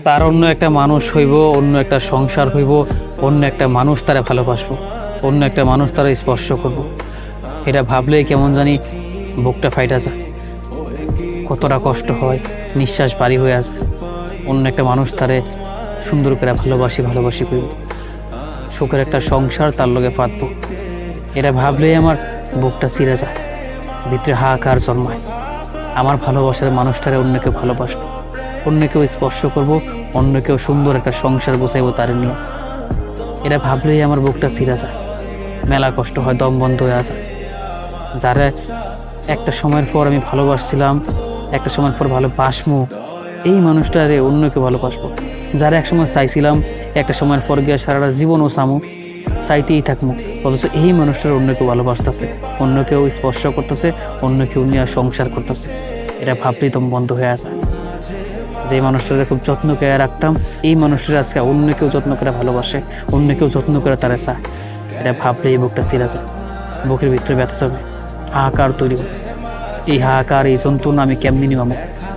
তার অন্য একটা মানুষ হইব, অন্য একটা সংসার হইব, অন্য একটা মানুষ তারা ভালোবাসবো, অন্য একটা মানুষ তারা স্পর্শ করব। এটা ভাবলেই কেমন জানি বুকটা ফাইটা যায়, কতটা কষ্ট হয়, নিঃশ্বাস ভারী হয়ে আসে। অন্য একটা মানুষ তারে সুন্দর করে ভালোবাসি করব, সুখের একটা সংসার তার লগে পাতবো। এটা ভাবলেই আমার বুকটা ছিঁড়ে যায়, ভিতরে হাহাকার জন্মায়। আমার ভালোবাসার মানুষটারে অন্য কেউ ভালোবাসবো, অন্য কেউ স্পর্শ করব, অন্য কেউ সুন্দর একটা সংসার গোছাইব তার নিয়ে। এটা ভাবলেই আমার বুকটা ছিঁড়ে যায়, মেলা কষ্ট হয়, দম বন্ধ হয়ে আসে। যারা একটা সময়ের পর আমি ভালোবাসছিলাম, একটা সময়ের পর ভালোবাসমু, এই মানুষটারে অন্য কেউ ভালোবাসবো। যারা একসময় চাইছিলাম, একটা সময়ের পর গিয়ে সারাটা জীবনও চামু, চাইতেই থাকবো, অথচ এই মানুষটার অন্য কেউ ভালোবাসতেছে, অন্য কেউ স্পর্শ করতেছে, অন্য কেউ নিয়ে সংসার করতেছে। এটা ভাবলেই দম বন্ধ হয়ে আসে। যে মানুষটারে খুব যত্ন করে রাখতাম, এই মানুষটার আজকে অন্য কেউ যত্ন করে ভালোবাসে, অন্য কেউ যত্ন করে তারা চায়। এটা ভাবলে এই বুকটা ছিঁড়ে যায়, বুকের ভিতরে ব্যথা যাবে, হাহাকার তৈরি হবে। এই হাহাকার, এই যন্ত্রণা আমি কেমনি নিবাম?